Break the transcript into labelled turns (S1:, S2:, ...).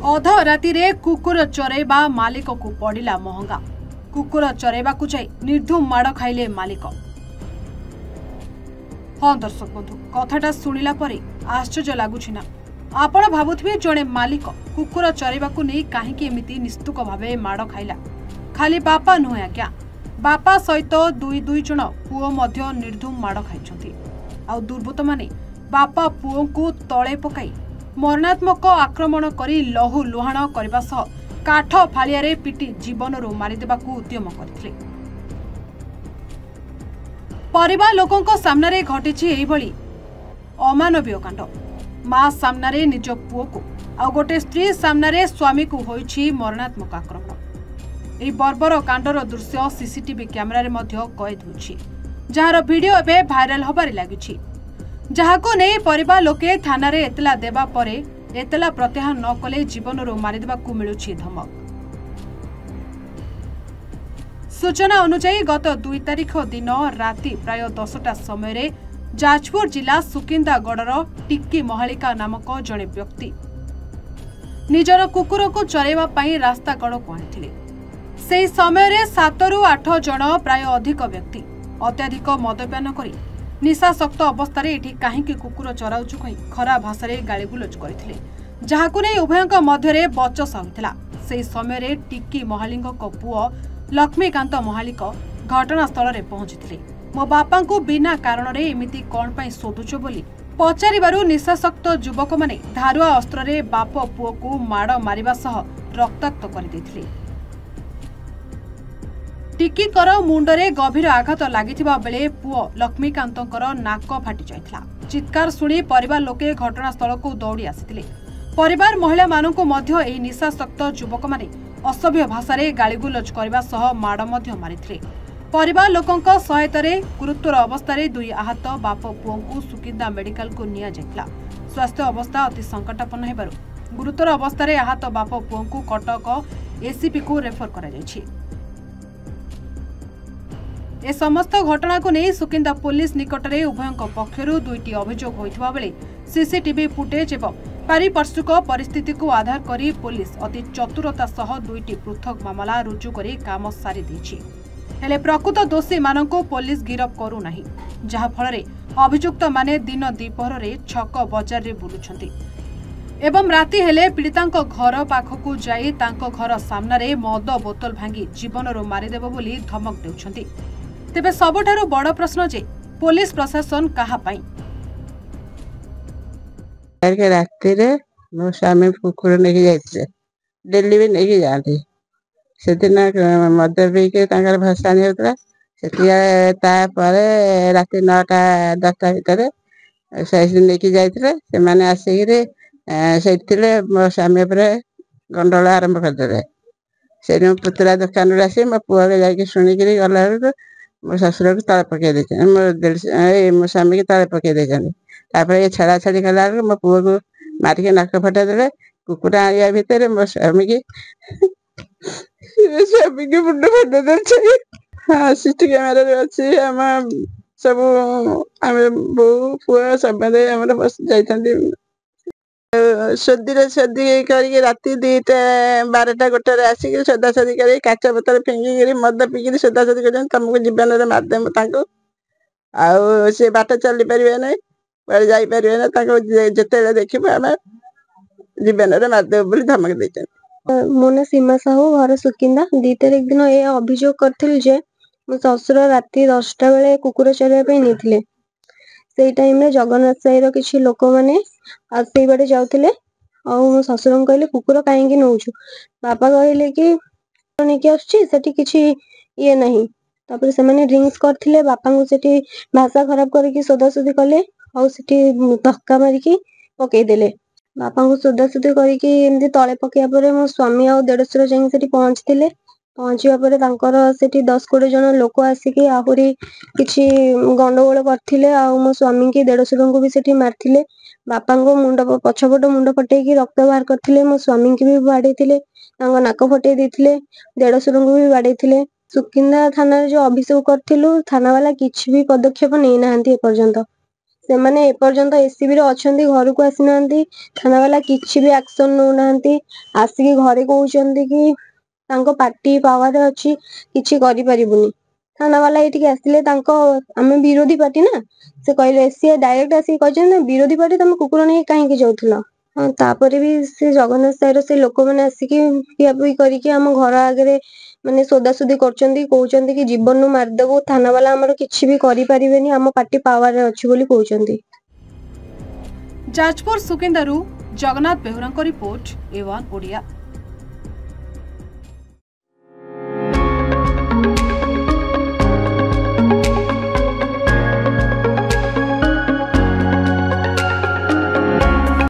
S1: अध राति कुकुर चरेबा मालिक को पड़ा महंगा। कुकुर चरेबा को जाई निर्धूम माड़ खाइले मालिक। हाँ दर्शक बंधु, कथाटा शुणिला परे आश्चर्य लगुच ना? आपण भावुथिबे जणे मालिक कुकुर चरेबा को नहीं कहीं एमती निस्तुक भावे माड़ खाइला। खाली बापा नुहे आज्ञा, बापा सहित दुई जन पुओ मध्य निर्धूम माड़ खाइछंती। आ दुर्बृत्त माने बापा पुओ को तले पकाई मरणात्मक आक्रमण करी लहु लुहाण करबा सह काठ फालियारे पिटी जीवनरू मारिदेबाकू उद्यम करथिले। परिवार लोकंक सामने घटिछि एही भली अमानवीय कांड। मां सामने निज पुओ को आ गोटे स्त्री सामने स्वामी को होइछि मरणात्मक आक्रमण। एही बर्बर कांडर दृश्य सीसीटीवी कैमेरा रे मध्य कैद होछि, जहार वीडियो एबे भाइराल होबारे लागिछि। जहाको नै परिवार लोके थाना रे एतला देबा परे एतला प्रत्याहार न कले जीवनरू मारिदेबाकू मिलुछि धमक। सूचना अनुसार गत 2 तारिख दिन राति प्राय 10टा समय जाजपुर जिला सुकिंदागढ़र टिक्की महालिका नामक जड़े व्यक्ति निजर कुकुर को चरेबा पई रास्ता कड़ को आनिथिले। सेही समय 7 ରୁ 8 जन प्राय अधिक व्यक्ति अत्याधिक मदपान करी निशाशक्त अवस्था एठी काहींकि कुकुर चराउछु कहि खरा भाषा रे गालीगुलज करथिले, जहाकु नै उभयंक मध्यरे बचसा होइतला। सेही समय टिक्की महालिंग को पुओ लक्ष्मीकांत महालिक घटनास्थल रे पहुंचिथिले। मो बापा को बिना कारण रे एमिति कोन पई सोधुछो बोली पचारिबारु निशाशक्त युवक माने धारुआ अस्त्र रे बाप पुओ को माड़ मारिबा सह रक्ताक्त कर दैथिले। टिक्कीकर मुंडरे गभीर आघात लागिथिबा बेले पुओ लक्ष्मीकांतकर नाक फाटी जाइथिला। चित्कार सुनी परिवार लोके घटनास्थल को दौड़ी आसिथिले। परिवार महिला मानकु मध्य एही निशाशक्त युवक माने असभ्य भाषा रे गालीगुलज करबा सह माड़ मध्य मारिथिले। परिवार लोकंक सहायतारे गुरुतर अवस्था रे 2 आहत बाप पुओ को सुकिंदा मेडिकल को निया जाइथिला। स्वास्थ्य अवस्था अति संकटापन्न हेबारु गुरुतर अवस्था रे आहत बाप पुओ को कटक एसीपी को रेफर करा जायछि। ए समस्त घटना को नहीं सुकिंदा पुलिस निकटरे उभयंक पक्षरु 2टी अभियोग होइथबा बेले सीसीटीवी फुटेज एवं पारिपार्श्विक परिस्थिति को आधार करी पुलिस अति चतुरता सह 2टी पृथक मामला रुजु करी काम सारी दैछि। हेले प्रकृत दोषी माननको पुलिस गिरफ करू नाही, जहा फलरे अभियुक्त माने दिन दीपहर रे छक बाजार रे बुलुछंती एवं राति हेले पीड़ितांक घर पाखकु जाई तांको घर सामने मद बोतल भांगी जीवनरू मारिदेव बोली धमक देउछंती। तेबे सबठारु बड़ प्रश्न जे पुलिस प्रशासन कहा पाई?
S2: राति रे मो स्वामी कुकुर नेकी जाइथिले, डेली भी नेकी जाती। से दिन मद पीके तांकर भसानी होतला। सेतिया तापरे राति 9टा 10टा भितरे सैस नेकी जाइथिले। से माने आसीरे सेथिले मो स्वामी पर गंडल आरंभ करदेले। से पुतला दुकान रे आसी मो पुआ के जाके सुनी करी गला मो ससुर को तले पकई दे मो स्वामी के तले पकई दे। ये छड़ा छड़ी कला मो पुओ को मारिके नाक फटा देले। कुकुर आया भितर मो स्वामी की मुंड फटा दे। हाँ सीटी कैमेरा रे अच्छी आम सब आम बो पुआ सब जाइथांती सोदी करके राति 2टा 12टा 1टारे आसिक सोदासोदी कर काच बोतल फिंगिक मद पिकी सोदासोदी कर तुमको जीवन में मारदेम आउ से बाट चली पारे ना बड़े जापर ना जिते देखो आम जीवन में मारदेव बोली धमक दे।
S3: मो ना सीमा साहू घर सुकिंदा 2 तारिख दिन ये अभियोग करथिल जे मो ससुर राति 10टा बेले कुकुर चराइबा नहीं से टाइम रे जगन्नाथ साहिर किछि लोक माने आसे बाटे जाउथिले आ मो ससुर कहले कुकुर काहेकि नौछु। बापा कहले कि नेकी आछी सेठी किछि ये नहीं। तापर से माने ड्रिंक्स करथिले, बापा को सेठी भाषा खराब करके सोदासोदी कले आ सेठी धक्का मारिकी पकई देले। बापा को सोदासोदी करके एमती तळे पकैया परे मो स्वामी आ देढसुर जाई सेठी पहुंचथिले। पहुंचिया परे तांकर सेठी 10-20 जन लोक आसिकी आहुरी किछि गंडगोल करथिले आ मो स्वामी की देढसुर को भी सेठी मारथिले। बापा को मुंड पछपट मुंड फटेकी रक्त बाहर करथिले। मो स्वामी की भी बाडेथिले, तांको नाक फटेई देथिले, देढसुर को भी बाडेथिले। सुकिंदा थाना जो अभियोग करथिलु थाना वाला किछि भी पदक्षेप नै नाहंती ए पर्यंत। ସେମାନେ ଏପର୍ଯ୍ୟନ୍ତ ଏସିବି ରେ ଅଛନ୍ତି, ଘରକୁ ଆସିନାହାନ୍ତି। ଥାନା ବାଲା କିଛି ବି ଆକ୍ସନ ନଉନାହାନ୍ତି। ଆସିକି ଘରେ କହୁଛନ୍ତି କି ତାଙ୍କ ପାର୍ଟି ପାୱାର ଅଛି, କିଛି କରିପାରିବୁନି। ଥାନା ବାଲା ଏଇଠିକି ଆସିଲେ, ଆମେ ବିରୋଧୀ ପାର୍ଟି ନା, ସେ କହିଲେ, ସିଏ ଡାଇରେକ୍ଟ ଆସିକି କହିଛନ୍ତି ବିରୋଧୀ ପାର୍ଟି ତମେ କୁକୁର ନେଇକି କାହିଁକି ଯାଉଥିଲ। ତାପରେ ବି ସେ ଜଗନ୍ନାଥ ସାହିର ସେ ଲୋକମାନେ ଆସିକି ପିଆପିଇ କରିକି ଆମ ଘର ଆଗରେ ମାନେ ସୋଦାସୁଦି କରୁଛନ୍ତି, କହୁଛନ୍ତି କି ଜୀବନରୁ ମାରିଦେବୁ। ଥାନା ବାଲା ଆମର କିଛି ବି କରିପାରିବେନି, ଆମ ପାର୍ଟି ପାୱାରରେ ଅଛି ବୋଲି କହୁଛନ୍ତି।
S1: ଯାଜପୁର ସୁକିନ୍ଦାରୁ ଜଗନ୍ନାଥ ବେହୁରାଙ୍କ ରିପୋର୍ଟ, A1 ଓଡ଼ିଆ।